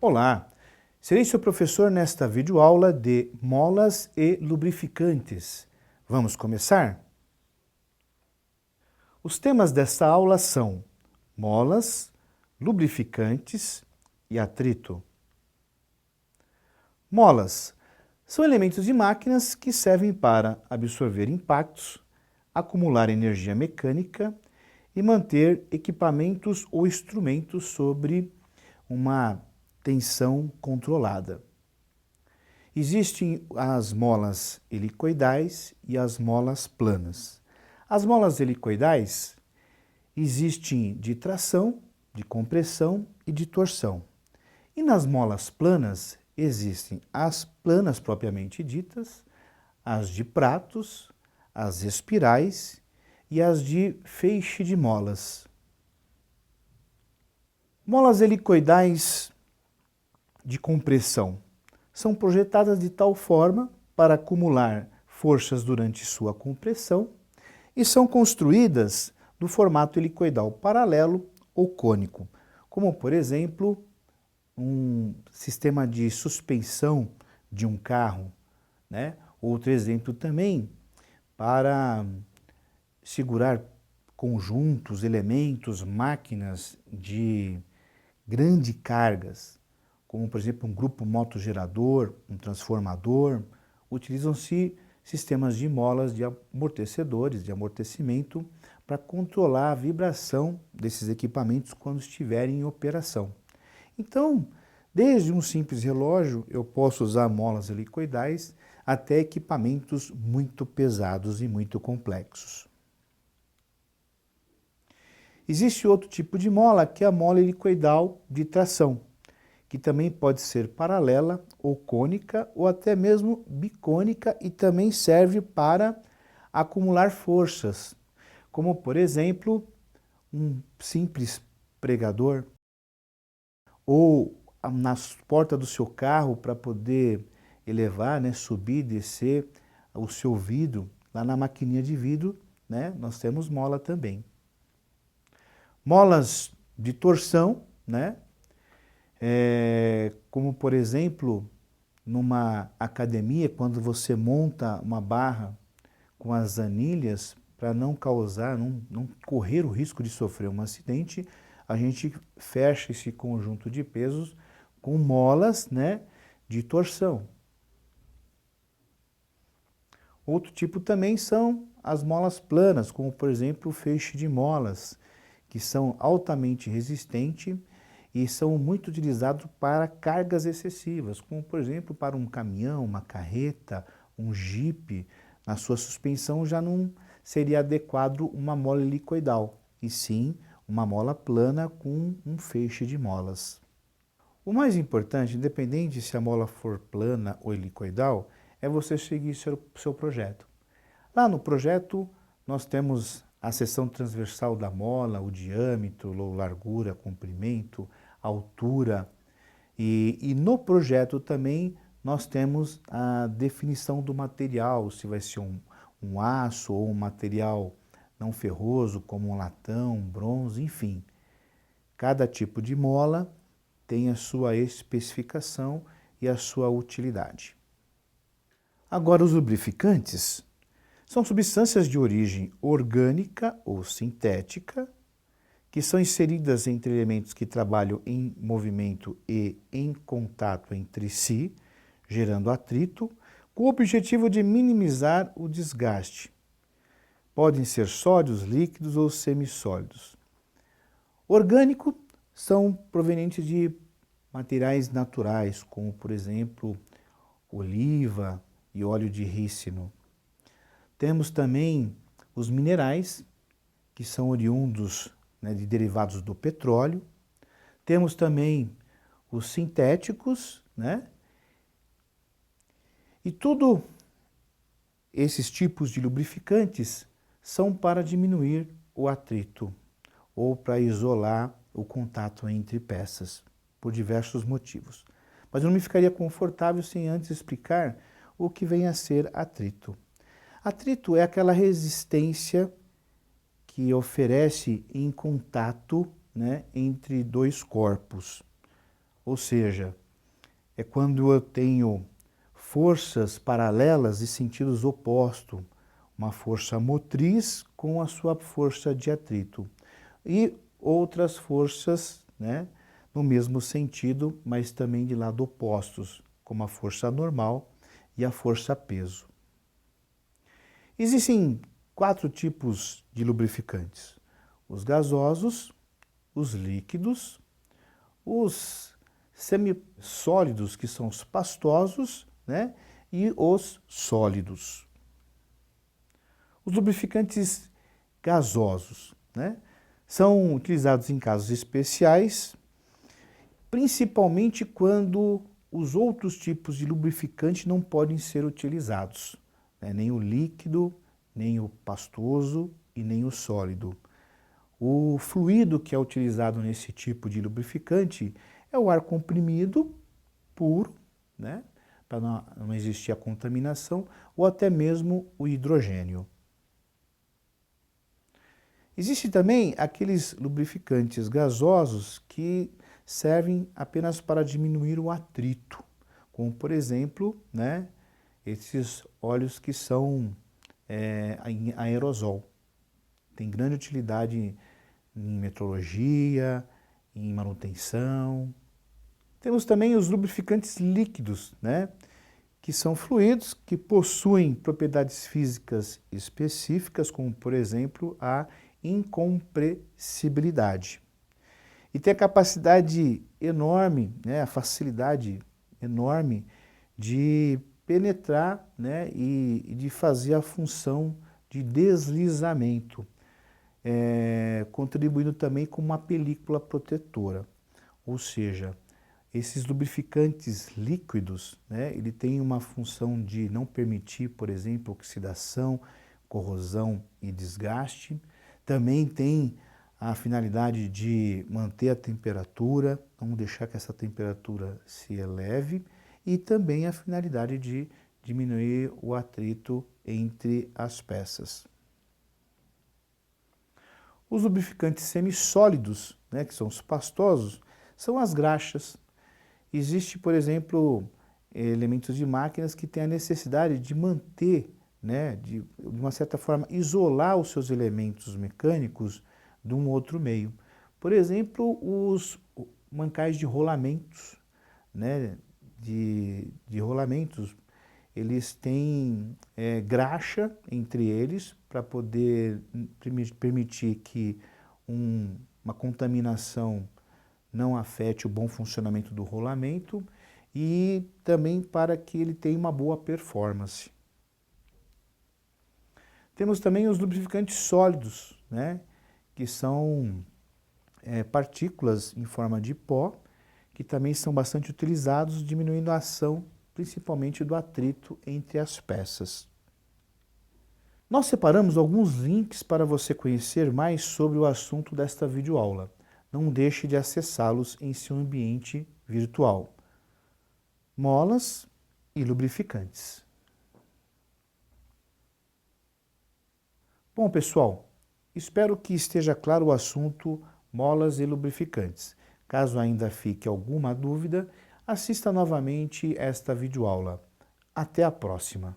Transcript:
Olá, serei seu professor nesta videoaula de molas e lubrificantes. Vamos começar? Os temas desta aula são molas, lubrificantes e atrito. Molas são elementos de máquinas que servem para absorver impactos, acumular energia mecânica e manter equipamentos ou instrumentos sobre uma tensão controlada. Existem as molas helicoidais e as molas planas. As molas helicoidais existem de tração, de compressão e de torção. E nas molas planas existem as planas propriamente ditas, as de pratos, as espirais e as de feixe de molas. Molas helicoidais de compressão são projetadas de tal forma para acumular forças durante sua compressão e são construídas do formato helicoidal paralelo ou cônico, como por exemplo um sistema de suspensão de um carro, né? Outro exemplo também para segurar conjuntos, elementos, máquinas de grandes cargas, como por exemplo um grupo motogerador, um transformador, utilizam-se sistemas de molas de amortecedores, de amortecimento, para controlar a vibração desses equipamentos quando estiverem em operação. Então, desde um simples relógio, eu posso usar molas helicoidais até equipamentos muito pesados e muito complexos. Existe outro tipo de mola, que é a mola helicoidal de tração, que também pode ser paralela ou cônica ou até mesmo bicônica e também serve para acumular forças, como por exemplo um simples pregador ou na porta do seu carro para poder elevar, subir, descer o seu vidro, lá na maquininha de vidro, nós temos mola também. Molas de torção, como por exemplo, numa academia, quando você monta uma barra com as anilhas, para não causar, não correr o risco de sofrer um acidente, a gente fecha esse conjunto de pesos com molas de torção. Outro tipo também são as molas planas, como por exemplo o feixe de molas, que são altamente resistentes e são muito utilizados para cargas excessivas, como por exemplo para um caminhão, uma carreta, um jipe. Na sua suspensão já não seria adequado uma mola helicoidal, e sim uma mola plana com um feixe de molas. O mais importante, independente se a mola for plana ou helicoidal, é você seguir seu projeto. Lá no projeto nós temos a seção transversal da mola, o diâmetro, largura, comprimento, altura. E no projeto também nós temos a definição do material, se vai ser um aço ou um material não ferroso, como um latão, um bronze, enfim. Cada tipo de mola tem a sua especificação e a sua utilidade. Agora, os lubrificantes são substâncias de origem orgânica ou sintética que são inseridas entre elementos que trabalham em movimento e em contato entre si, gerando atrito, com o objetivo de minimizar o desgaste. Podem ser sólidos, líquidos ou semissólidos. Orgânico são provenientes de materiais naturais, como por exemplo oliva e óleo de rícino. Temos também os minerais, que são oriundos de derivados do petróleo. Temos também os sintéticos, E todos esses tipos de lubrificantes são para diminuir o atrito ou para isolar o contato entre peças, por diversos motivos. Mas eu não me ficaria confortável sem antes explicar o que vem a ser atrito. Atrito é aquela resistência que oferece em contato entre dois corpos. ou seja, é quando eu tenho forças paralelas e sentidos opostos, uma força motriz com a sua força de atrito, e outras forças, né, no mesmo sentido, mas também de lado opostos, como a força normal e a força peso. Existem 4 tipos de lubrificantes: os gasosos, os líquidos, os semissólidos, que são os pastosos, né, e os sólidos. Os lubrificantes gasosos, né, são utilizados em casos especiais, principalmente quando os outros tipos de lubrificante não podem ser utilizados, né, nem o líquido, nem o pastoso e nem o sólido. O fluido que é utilizado nesse tipo de lubrificante é o ar comprimido puro, né, para não existir a contaminação, ou até mesmo o hidrogênio. Existem também aqueles lubrificantes gasosos que servem apenas para diminuir o atrito, como por exemplo, né, esses óleos que são em aerosol. Tem grande utilidade em metrologia, em manutenção. Temos também os lubrificantes líquidos, né, que são fluidos que possuem propriedades físicas específicas, como por exemplo a incompressibilidade. E tem a capacidade enorme, né, a facilidade enorme de penetrar, né, e de fazer a função de deslizamento, contribuindo também com uma película protetora. Ou seja, esses lubrificantes líquidos, né, ele tem uma função de não permitir, por exemplo, oxidação, corrosão e desgaste. Também tem a finalidade de manter a temperatura, não deixar que essa temperatura se eleve, e também a finalidade de diminuir o atrito entre as peças. Os lubrificantes semissólidos, né, que são os pastosos, são as graxas. Existe, por exemplo, elementos de máquinas que têm a necessidade de manter, né, de uma certa forma, isolar os seus elementos mecânicos de um outro meio. Por exemplo, os mancais de rolamentos, né, de rolamentos, eles têm graxa entre eles para poder permitir que uma contaminação não afete o bom funcionamento do rolamento e também para que ele tenha uma boa performance. Temos também os lubrificantes sólidos, né, que são partículas em forma de pó, que também são bastante utilizados, diminuindo a ação, principalmente do atrito entre as peças. Nós separamos alguns links para você conhecer mais sobre o assunto desta videoaula. Não deixe de acessá-los em seu ambiente virtual. Molas e lubrificantes. Bom, pessoal, espero que esteja claro o assunto molas e lubrificantes. Caso ainda fique alguma dúvida, assista novamente esta videoaula. Até a próxima!